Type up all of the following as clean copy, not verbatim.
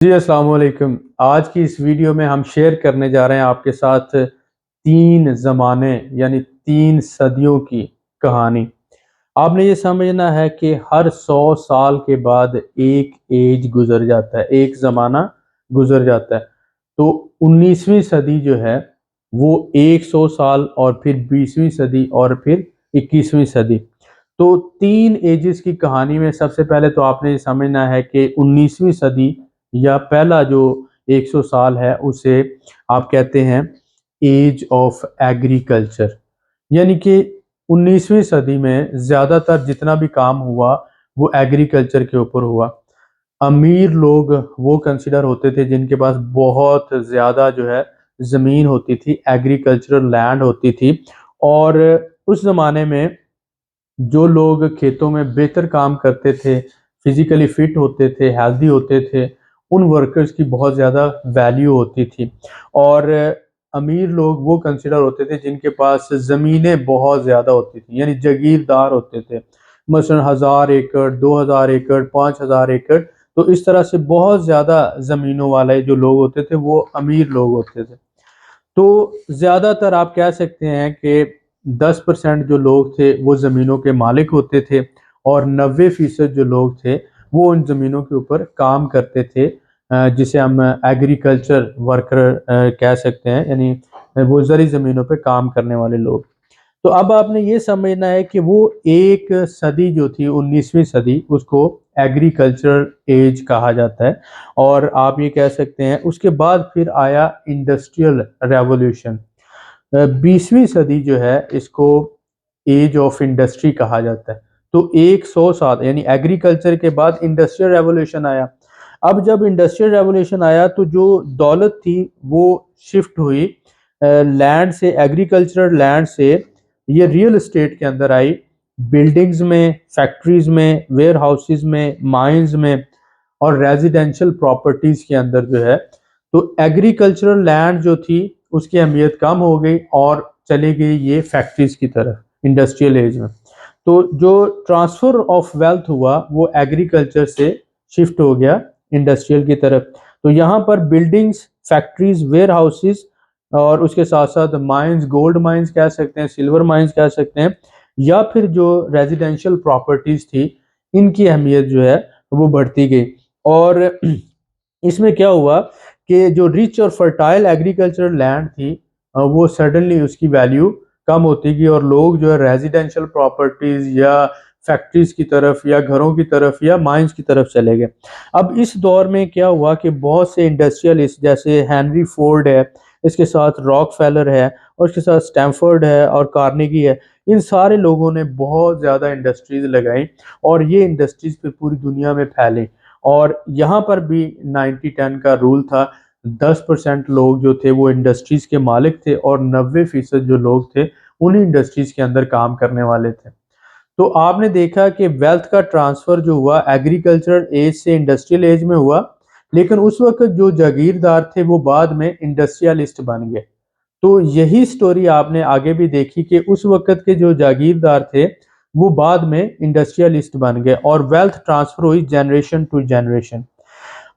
جی السلام علیکم۔ آج کی اس ویڈیو میں ہم شیئر کرنے جا رہے ہیں آپ کے ساتھ 3 زمانے یعنی 3 صدیوں کی کہانی۔ آپ نے یہ سمجھنا ہے کہ ہر 100 سال کے بعد ایک ایج گزر جاتا ہے، ایک زمانہ گزر جاتا ہے۔ تو 19ویں صدی جو ہے وہ 100 سال، اور پھر 20ویں صدی، اور پھر 21ویں صدی۔ تو 3 ایجز کی کہانی میں سب سے پہلے تو آپ نے یہ سمجھنا ہے کہ 19ویں صدی یا پہلا جو 100 سال ہے اسے آپ کہتے ہیں ایج آف ایگریکلچر، یعنی کہ 19ویں صدی میں زیادہ تر جتنا بھی کام ہوا وہ ایگریکلچر کے اوپر ہوا۔ امیر لوگ وہ کنسیڈر ہوتے تھے جن کے پاس بہت زیادہ جو ہے زمین ہوتی تھی، ایگریکلچرل لینڈ ہوتی تھی، اور اس زمانے میں جو لوگ کھیتوں میں بہتر کام کرتے تھے، فزیکلی فٹ ہوتے تھے، ہیلدی ہوتے تھے، ان ورکرز کی بہت زیادہ ویلیو ہوتی تھی۔ اور امیر لوگ وہ کنسیڈر ہوتے تھے جن کے پاس زمینیں بہت زیادہ ہوتی تھیں، یعنی جاگیردار ہوتے تھے، مثلا 1000 ایکڑ، 2000 ایکڑ، 5000 ایکڑ۔ تو اس طرح سے بہت زیادہ زمینوں والے جو لوگ ہوتے تھے وہ امیر لوگ ہوتے تھے۔ تو زیادہ تر آپ کہہ سکتے ہیں کہ 10% جو لوگ تھے وہ زمینوں کے مالک ہوتے تھے، اور 90% جو لوگ تھے وہ ان زمینوں کے اوپر کام کرتے تھے، جسے ہم ایگریکلچر ورکر کہہ سکتے ہیں، یعنی وہ زرعی زمینوں پہ کام کرنے والے لوگ۔ تو اب آپ نے یہ سمجھنا ہے کہ وہ ایک صدی جو تھی 19ویں صدی، اس کو ایگریکلچر ایج کہا جاتا ہے، اور آپ یہ کہہ سکتے ہیں اس کے بعد پھر آیا انڈسٹریل ریولوشن۔ 20ویں صدی جو ہے اس کو ایج آف انڈسٹری کہا جاتا ہے۔ تو 100 سال یعنی ایگریکلچر کے بعد انڈسٹریل ریولوشن آیا۔ اب جب انڈسٹریل ریولوشن آیا تو جو دولت تھی وہ شفٹ ہوئی لینڈ سے، ایگریکلچرل لینڈ سے یہ ریئل اسٹیٹ کے اندر آئی، بلڈنگز میں، فیکٹریز میں، ویئر ہاؤسز میں، مائنز میں، اور ریزیڈینشل پراپرٹیز کے اندر جو ہے۔ تو ایگریکلچرل لینڈ جو تھی اس کی اہمیت کم ہو گئی اور چلی گئی یہ فیکٹریز کی طرف انڈسٹریل ایج میں۔ تو جو ٹرانسفر آف ویلتھ ہوا وہ ایگریکلچر سے شفٹ ہو گیا انڈسٹریل کی طرف۔ تو یہاں پر بلڈنگز، فیکٹریز، ویئر ہاؤسز، اور اس کے ساتھ ساتھ مائنز، گولڈ مائنز کہہ سکتے ہیں، سلور مائنز کہہ سکتے ہیں، یا پھر جو ریزیڈینشل پراپرٹیز تھی ان کی اہمیت جو ہے وہ بڑھتی گئی۔ اور اس میں کیا ہوا کہ جو ریچ اور فرٹائل ایگریکلچرل لینڈ تھی وہ سڈنلی اس کی ویلیو کم ہوتی گئی، اور لوگ جو ہے ریزیڈینشل پراپرٹیز یا فیکٹریز کی طرف یا گھروں کی طرف یا مائنز کی طرف چلے گئے۔ اب اس دور میں کیا ہوا کہ بہت سے انڈسٹریلسٹ جیسے ہینری فورڈ ہے، اس کے ساتھ راک فیلر ہے، اور اس کے ساتھ اسٹینفورڈ ہے اور کارنیگی ہے، ان سارے لوگوں نے بہت زیادہ انڈسٹریز لگائیں، اور یہ انڈسٹریز پھر پوری دنیا میں پھیلیں۔ اور یہاں پر بھی 90-10 کا رول تھا، 10% لوگ جو تھے وہ انڈسٹریز کے مالک تھے، اور 90% جو لوگ تھے انہی انڈسٹریز کے اندر کام کرنے والے تھے۔ تو آپ نے دیکھا کہ ویلتھ کا ٹرانسفر جو ہوا ایگریکلچرل ایج سے انڈسٹریل ایج میں ہوا، لیکن اس وقت جو جاگیردار تھے وہ بعد میں انڈسٹریلسٹ بن گئے۔ تو یہی سٹوری آپ نے آگے بھی دیکھی کہ اس وقت کے جو جاگیردار تھے وہ بعد میں انڈسٹریلسٹ بن گئے، اور ویلتھ ٹرانسفر ہوئی جنریشن ٹو جنریشن۔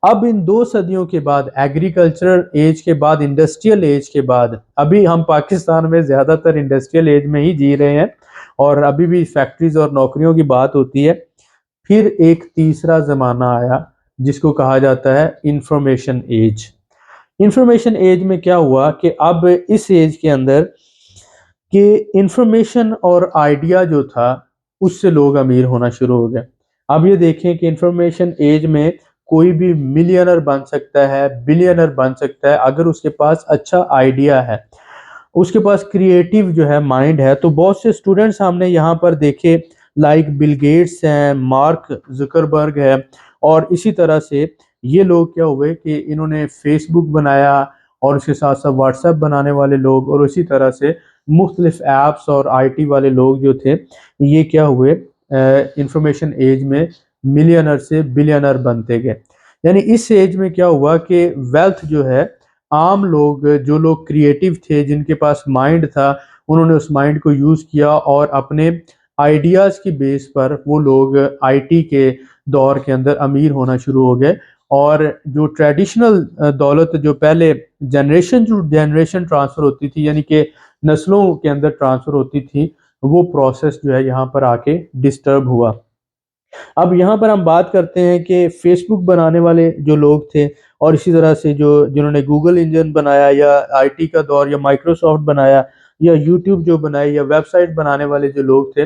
اب ان 2 صدیوں کے بعد، ایگریکلچرل ایج کے بعد، انڈسٹریل ایج کے بعد، ابھی ہم پاکستان میں زیادہ تر انڈسٹریل ایج میں ہی جی رہے ہیں، اور ابھی بھی فیکٹریز اور نوکریوں کی بات ہوتی ہے۔ پھر ایک تیسرا زمانہ آیا جس کو کہا جاتا ہے انفارمیشن ایج۔ انفارمیشن ایج میں کیا ہوا کہ اب اس ایج کے اندر کہ انفارمیشن اور آئیڈیا جو تھا اس سے لوگ امیر ہونا شروع ہو گئے۔ اب یہ دیکھیں کہ انفارمیشن ایج میں کوئی بھی ملینر بن سکتا ہے، بلینر بن سکتا ہے اگر اس کے پاس اچھا آئیڈیا ہے، اس کے پاس کریٹیو جو ہے مائنڈ ہے۔ تو بہت سے اسٹوڈنٹس ہم نے یہاں پر دیکھے، لائک بل گیٹس ہیں، مارک زکربرگ ہے، اور اسی طرح سے یہ لوگ کیا ہوئے کہ انہوں نے فیس بک بنایا، اور اس کے ساتھ ساتھ واٹس ایپ بنانے والے لوگ، اور اسی طرح سے مختلف ایپس اور آئی ٹی والے لوگ جو تھے یہ کیا ہوئے انفارمیشن ایج میں ملینر سے بلینر بنتے گئے۔ یعنی اس ایج میں کیا ہوا کہ ویلتھ جو ہے، عام لوگ، جو لوگ کریٹیو تھے، جن کے پاس مائنڈ تھا، انہوں نے اس مائنڈ کو یوز کیا، اور اپنے آئیڈیاز کی بیس پر وہ لوگ آئی ٹی کے دور کے اندر امیر ہونا شروع ہو گئے، اور جو ٹریڈیشنل دولت جو پہلے جنریشن ٹرانسفر ہوتی تھی، یعنی کہ نسلوں کے اندر ٹرانسفر ہوتی تھی، وہ پروسیس جو ہے یہاں پر آ کے ڈسٹرب ہوا۔ اب یہاں پر ہم بات کرتے ہیں کہ فیس بک بنانے والے جو لوگ تھے، اور اسی طرح سے جنہوں نے گوگل انجن بنایا، یا آئی ٹی کا دور، یا مائکروسافٹ بنایا، یا یوٹیوب جو بنائے، یا ویب سائٹ بنانے والے جو لوگ تھے،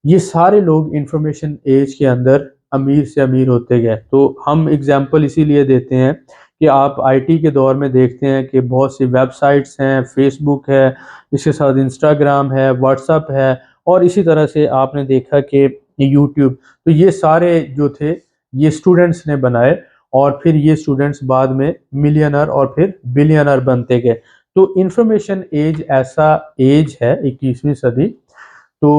یہ سارے لوگ انفارمیشن ایج کے اندر امیر سے امیر ہوتے گئے۔ تو ہم اگزامپل اسی لیے دیتے ہیں کہ آپ آئی ٹی کے دور میں دیکھتے ہیں کہ بہت سی ویب سائٹس ہیں، فیس بک ہے، اس کے ساتھ انسٹاگرام ہے، واٹس ایپ ہے، اور اسی طرح سے آپ نے دیکھا کہ یوٹیوب۔ تو یہ سارے جو تھے یہ اسٹوڈنٹس نے بنائے، اور پھر یہ اسٹوڈنٹس بعد میں ملینر اور پھر بلینر بنتے گئے۔ تو انفارمیشن ایج ایسا ایج ہے 21ویں صدی، تو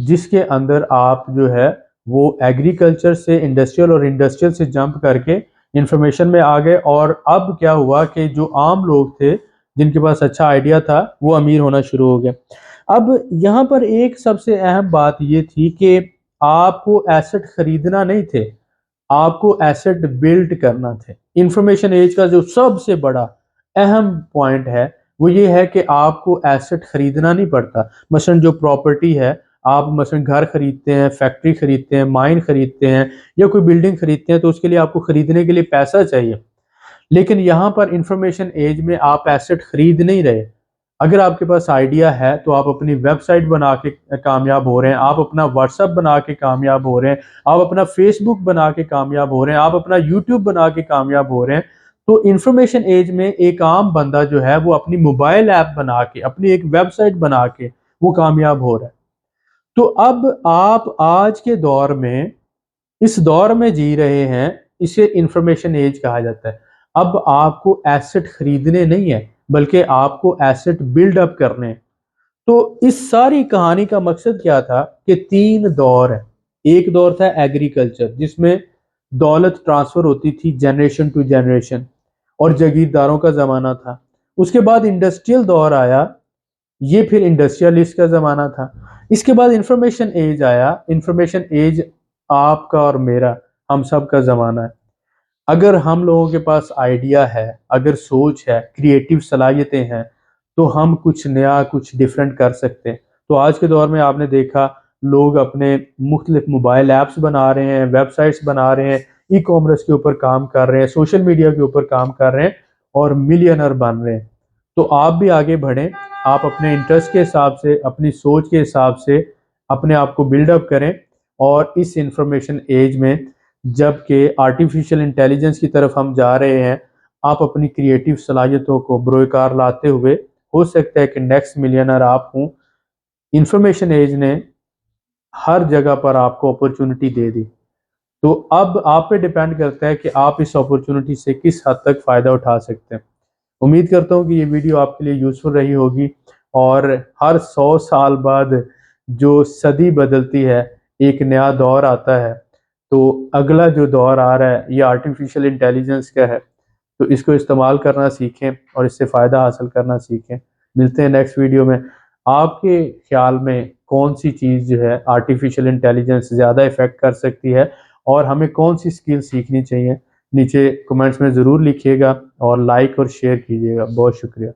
جس کے اندر آپ جو ہے وہ ایگریکلچر سے انڈسٹریل، اور انڈسٹریل سے جمپ کر کے انفارمیشن میں آ گئے۔ اور اب کیا ہوا کہ جو عام لوگ تھے جن کے پاس اچھا آئیڈیا تھا، وہ امیر ہونا شروع ہو گیا۔ اب یہاں پر ایک سب سے اہم بات یہ تھی کہ آپ کو ایسٹ خریدنا نہیں تھے، آپ کو ایسٹ بلڈ کرنا تھے۔ انفارمیشن ایج کا جو سب سے بڑا اہم پوائنٹ ہے وہ یہ ہے کہ آپ کو ایسٹ خریدنا نہیں پڑتا۔ مثلا جو پراپرٹی ہے، آپ مثلا گھر خریدتے ہیں، فیکٹری خریدتے ہیں، مائن خریدتے ہیں، یا کوئی بلڈنگ خریدتے ہیں، تو اس کے لیے آپ کو خریدنے کے لیے پیسہ چاہیے۔ لیکن یہاں پر انفارمیشن ایج میں آپ ایسٹ خرید نہیں رہے۔ اگر آپ کے پاس آئیڈیا ہے تو آپ اپنی ویب سائٹ بنا کے کامیاب ہو رہے ہیں، آپ اپنا واٹس ایپ بنا کے کامیاب ہو رہے ہیں، آپ اپنا فیس بک بنا کے کامیاب ہو رہے ہیں، آپ اپنا یوٹیوب بنا کے کامیاب ہو رہے ہیں۔ تو انفارمیشن ایج میں ایک عام بندہ جو ہے وہ اپنی موبائل ایپ بنا کے، اپنی ایک ویب سائٹ بنا کے وہ کامیاب ہو رہا ہے۔ تو اب آپ آج کے دور میں اس دور میں جی رہے ہیں، اسے انفارمیشن ایج کہا جاتا ہے۔ اب آپ کو ایسٹ خریدنے نہیں ہے، بلکہ آپ کو ایسٹ بلڈ اپ کرنے ہیں۔ تو اس ساری کہانی کا مقصد کیا تھا کہ 3 دور ہے۔ ایک دور تھا ایگریکلچر، جس میں دولت ٹرانسفر ہوتی تھی جنریشن ٹو جنریشن، اور جاگیرداروں کا زمانہ تھا۔ اس کے بعد انڈسٹریل دور آیا، یہ پھر انڈسٹریلسٹ کا زمانہ تھا۔ اس کے بعد انفارمیشن ایج آیا۔ انفارمیشن ایج آپ کا اور میرا، ہم سب کا زمانہ ہے۔ اگر ہم لوگوں کے پاس آئیڈیا ہے، اگر سوچ ہے، کریٹیو صلاحیتیں ہیں، تو ہم کچھ نیا، کچھ ڈیفرنٹ کر سکتے ہیں۔ تو آج کے دور میں آپ نے دیکھا لوگ اپنے مختلف موبائل ایپس بنا رہے ہیں، ویب سائٹس بنا رہے ہیں، ای کامرس کے اوپر کام کر رہے ہیں، سوشل میڈیا کے اوپر کام کر رہے ہیں، اور ملینر بن رہے ہیں۔ تو آپ بھی آگے بڑھیں، آپ اپنے انٹرسٹ کے حساب سے، اپنی سوچ کے حساب سے اپنے آپ کو بلڈ اپ کریں، اور اس انفارمیشن ایج میں جب کہ آرٹیفیشل انٹیلیجنس کی طرف ہم جا رہے ہیں، آپ اپنی کریٹیو صلاحیتوں کو بروئے کار لاتے ہوئے، ہو سکتا ہے کہ نیکسٹ ملینر آپ ہوں۔ انفارمیشن ایج نے ہر جگہ پر آپ کو اپرچونٹی دے دی، تو اب آپ پہ ڈیپینڈ کرتا ہے کہ آپ اس اپرچونٹی سے کس حد تک فائدہ اٹھا سکتے ہیں۔ امید کرتا ہوں کہ یہ ویڈیو آپ کے لیے یوزفل رہی ہوگی، اور ہر 100 سال بعد جو صدی بدلتی ہے، ایک نیا دور آتا ہے۔ تو اگلا جو دور آ رہا ہے یہ آرٹیفیشل انٹیلیجنس کا ہے، تو اس کو استعمال کرنا سیکھیں اور اس سے فائدہ حاصل کرنا سیکھیں۔ ملتے ہیں نیکسٹ ویڈیو میں۔ آپ کے خیال میں کون سی چیز جو ہے آرٹیفیشل انٹیلیجنس زیادہ افیکٹ کر سکتی ہے، اور ہمیں کون سی سکل سیکھنی چاہیے؟ نیچے کمنٹس میں ضرور لکھیے گا، اور لائک اور شیئر کیجیے گا۔ بہت شکریہ۔